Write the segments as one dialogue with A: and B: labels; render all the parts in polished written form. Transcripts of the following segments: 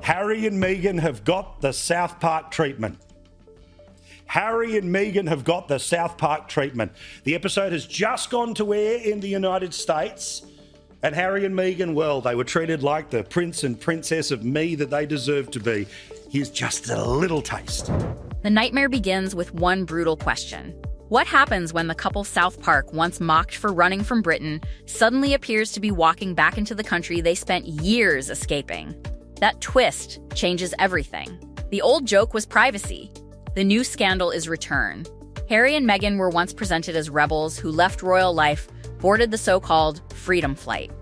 A: Harry and Meghan have got the South Park treatment. Harry and Meghan have got the South Park treatment. The episode has just gone to air in the United States. And Harry and Meghan, well, they were treated like the prince and princess of me that they deserve to be. Here's just a little taste.
B: The nightmare begins with one brutal question. What happens when the couple South Park, once mocked for running from Britain, suddenly appears to be walking back into the country they spent years escaping? That twist changes everything. The old joke was privacy. The new scandal is return. Harry and Meghan were once presented as rebels who left royal life, boarded the so-called freedom flight,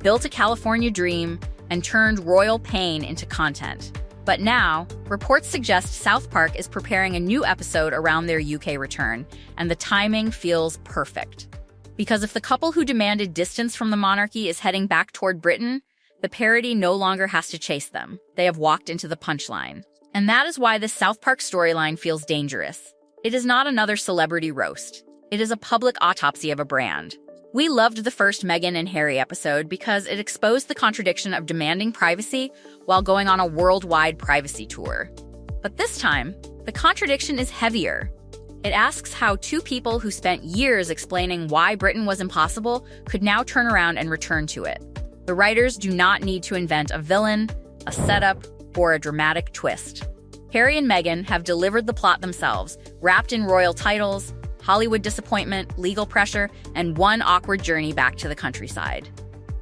B: built a California dream, and turned royal pain into content. But now, reports suggest South Park is preparing a new episode around their UK return, and the timing feels perfect. Because if the couple who demanded distance from the monarchy is heading back toward Britain, the parody no longer has to chase them. They have walked into the punchline. And that is why this South Park storyline feels dangerous. It is not another celebrity roast. It is a public autopsy of a brand. We loved the first Meghan and Harry episode because it exposed the contradiction of demanding privacy while going on a worldwide privacy tour. But this time, the contradiction is heavier. It asks how two people who spent years explaining why Britain was impossible could now turn around and return to it. The writers do not need to invent a villain, a setup, or a dramatic twist. Harry and Meghan have delivered the plot themselves, wrapped in royal titles, Hollywood disappointment, legal pressure, and one awkward journey back to the countryside.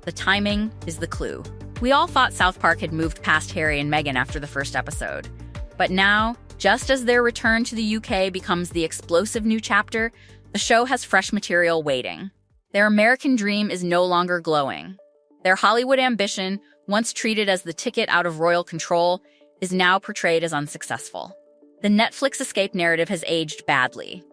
B: The timing is the clue. We all thought South Park had moved past Harry and Meghan after the first episode. But now, just as their return to the UK becomes the explosive new chapter, the show has fresh material waiting. Their American dream is no longer glowing. Their Hollywood ambition, once treated as the ticket out of royal control, is now portrayed as unsuccessful. The Netflix escape narrative has aged badly.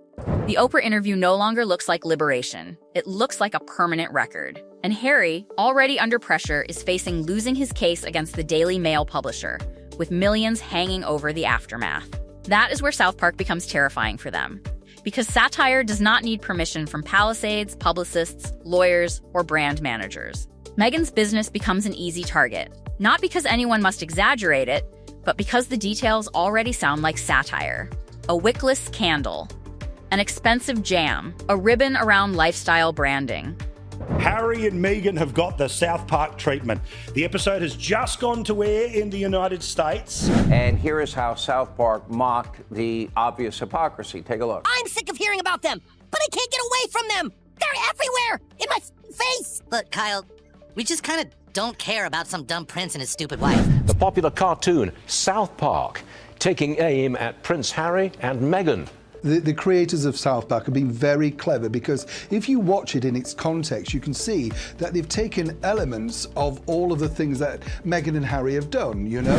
B: The Oprah interview no longer looks like liberation. It looks like a permanent record. And Harry, already under pressure, is facing losing his case against the Daily Mail publisher, with millions hanging over the aftermath. That is where South Park becomes terrifying for them. Because satire does not need permission from palisades, publicists, lawyers, or brand managers. Meghan's business becomes an easy target, not because anyone must exaggerate it, but because the details already sound like satire. A wickless candle, an expensive jam, a ribbon around lifestyle branding.
A: Harry and Meghan have got the South Park treatment. The episode has just gone to air in the United States.
C: And here is how South Park mocked the obvious hypocrisy. Take a look.
D: I'm sick of hearing about them, but I can't get away from them. They're everywhere, in my face. Look, Kyle, we just kind of don't care about some dumb prince and his stupid wife.
E: The popular cartoon South Park, taking aim at Prince Harry and Meghan.
F: The creators of South Park have been very clever because if you watch it in its context, you can see that they've taken elements of all of the things that Meghan and Harry have done, you know?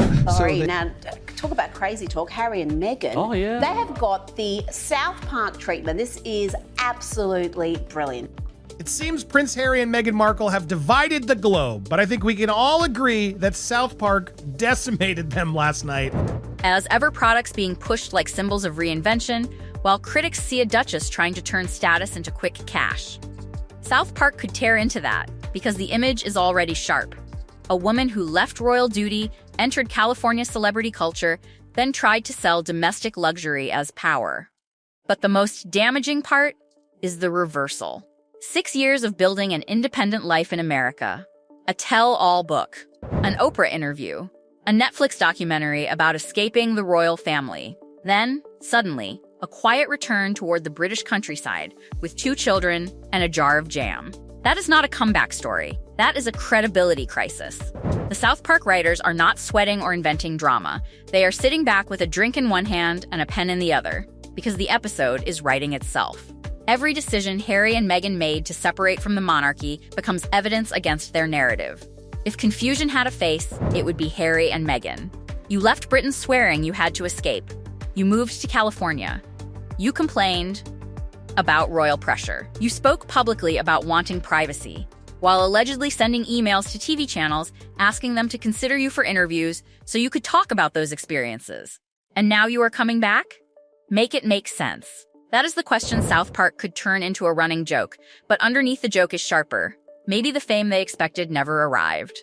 G: Now, talk about crazy talk, Harry and Meghan.
E: Oh, yeah.
G: They have got the South Park treatment. This is absolutely brilliant.
H: It seems Prince Harry and Meghan Markle have divided the globe, but I think we can all agree that South Park decimated them last night.
B: As ever, products being pushed like symbols of reinvention, while critics see a duchess trying to turn status into quick cash. South Park could tear into that, because the image is already sharp. A woman who left royal duty, entered California celebrity culture, then tried to sell domestic luxury as power. But the most damaging part is the reversal. 6 years of building an independent life in America. A tell-all book. An Oprah interview. A Netflix documentary about escaping the royal family. Then, suddenly, a quiet return toward the British countryside with 2 children and a jar of jam. That is not a comeback story. That is a credibility crisis. The South Park writers are not sweating or inventing drama. They are sitting back with a drink in one hand and a pen in the other, because the episode is writing itself. Every decision Harry and Meghan made to separate from the monarchy becomes evidence against their narrative. If confusion had a face, it would be Harry and Meghan. You left Britain swearing you had to escape. You moved to California. You complained about royal pressure. You spoke publicly about wanting privacy, while allegedly sending emails to TV channels asking them to consider you for interviews so you could talk about those experiences. And now you are coming back? Make it make sense. That is the question South Park could turn into a running joke, but underneath the joke is sharper. Maybe the fame they expected never arrived.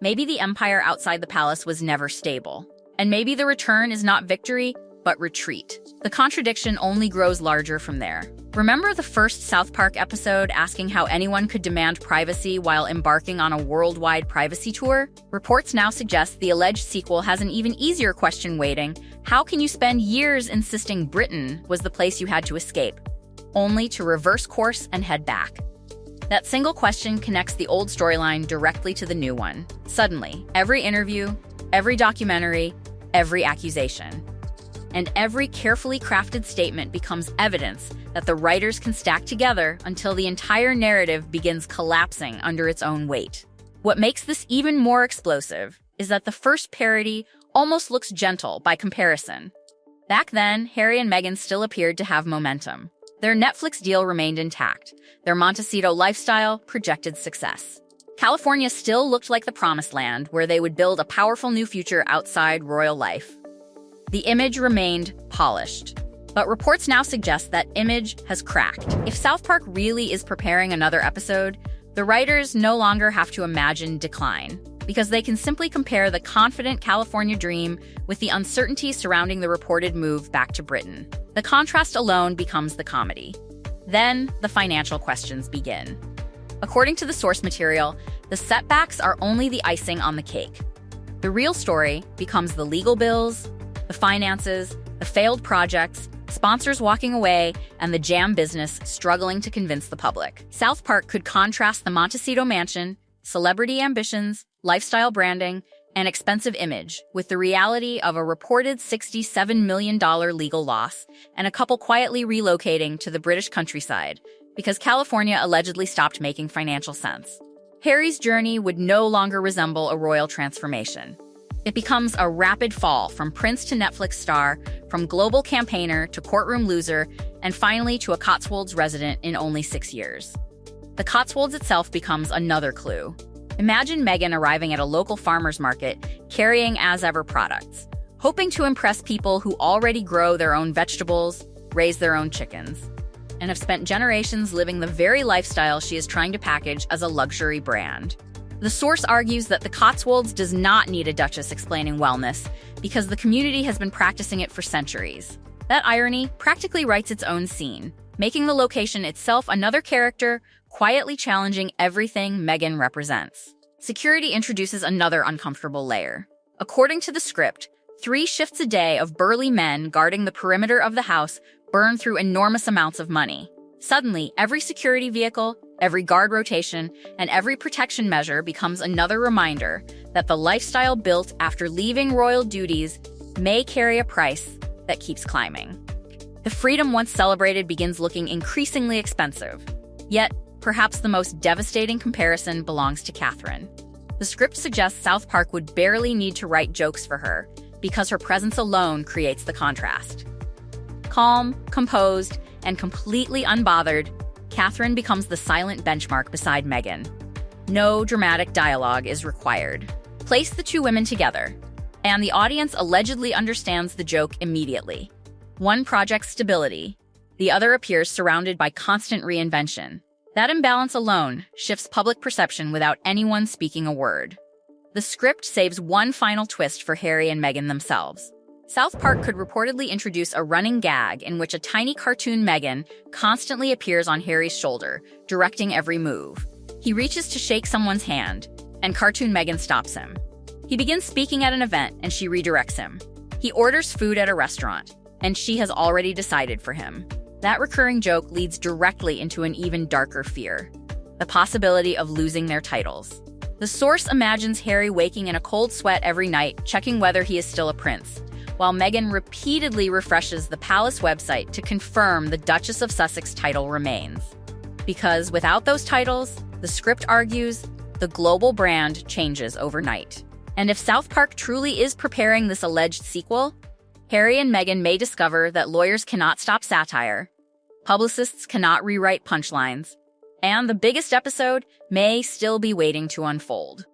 B: Maybe the empire outside the palace was never stable. And maybe the return is not victory, but retreat. The contradiction only grows larger from there. Remember the first South Park episode asking how anyone could demand privacy while embarking on a worldwide privacy tour? Reports now suggest the alleged sequel has an even easier question waiting. How can you spend years insisting Britain was the place you had to escape, only to reverse course and head back? That single question connects the old storyline directly to the new one. Suddenly, every interview, every documentary, every accusation, and every carefully crafted statement becomes evidence that the writers can stack together until the entire narrative begins collapsing under its own weight. What makes this even more explosive is that the first parody almost looks gentle by comparison. Back then, Harry and Meghan still appeared to have momentum. Their Netflix deal remained intact. Their Montecito lifestyle projected success. California still looked like the promised land where they would build a powerful new future outside royal life. The image remained polished. But reports now suggest that image has cracked. If South Park really is preparing another episode, the writers no longer have to imagine decline, because they can simply compare the confident California dream with the uncertainty surrounding the reported move back to Britain. The contrast alone becomes the comedy. Then, the financial questions begin. According to the source material, the setbacks are only the icing on the cake. The real story becomes the legal bills, the finances, the failed projects, sponsors walking away, and the jam business struggling to convince the public. South Park could contrast the Montecito mansion, celebrity ambitions, lifestyle branding, and expensive image with the reality of a reported $67 million legal loss and a couple quietly relocating to the British countryside because California allegedly stopped making financial sense. Harry's journey would no longer resemble a royal transformation. It becomes a rapid fall from prince to Netflix star, from global campaigner to courtroom loser, and finally to a Cotswolds resident in only 6 years. The Cotswolds itself becomes another clue. Imagine Meghan arriving at a local farmer's market, carrying as-ever products, hoping to impress people who already grow their own vegetables, raise their own chickens, and have spent generations living the very lifestyle she is trying to package as a luxury brand. The source argues that the Cotswolds does not need a duchess explaining wellness because the community has been practicing it for centuries. That irony practically writes its own scene, making the location itself another character, quietly challenging everything Meghan represents. Security introduces another uncomfortable layer. According to the script, 3 shifts a day of burly men guarding the perimeter of the house burn through enormous amounts of money. Suddenly, every security vehicle, every guard rotation, and every protection measure becomes another reminder that the lifestyle built after leaving royal duties may carry a price that keeps climbing. The freedom once celebrated begins looking increasingly expensive. Yet, perhaps the most devastating comparison belongs to Catherine. The script suggests South Park would barely need to write jokes for her because her presence alone creates the contrast. Calm, composed, and completely unbothered, Catherine becomes the silent benchmark beside Meghan. No dramatic dialogue is required. Place the two women together, and the audience allegedly understands the joke immediately. One projects stability, the other appears surrounded by constant reinvention. That imbalance alone shifts public perception without anyone speaking a word. The script saves one final twist for Harry and Meghan themselves. South Park could reportedly introduce a running gag in which a tiny cartoon Meghan constantly appears on Harry's shoulder, directing every move. He reaches to shake someone's hand, and cartoon Meghan stops him. He begins speaking at an event, and she redirects him. He orders food at a restaurant, and she has already decided for him. That recurring joke leads directly into an even darker fear: the possibility of losing their titles. The source imagines Harry waking in a cold sweat every night, checking whether he is still a prince, while Meghan repeatedly refreshes the palace website to confirm the Duchess of Sussex title remains. Because without those titles, the script argues, the global brand changes overnight. And if South Park truly is preparing this alleged sequel, Harry and Meghan may discover that lawyers cannot stop satire, publicists cannot rewrite punchlines, and the biggest episode may still be waiting to unfold.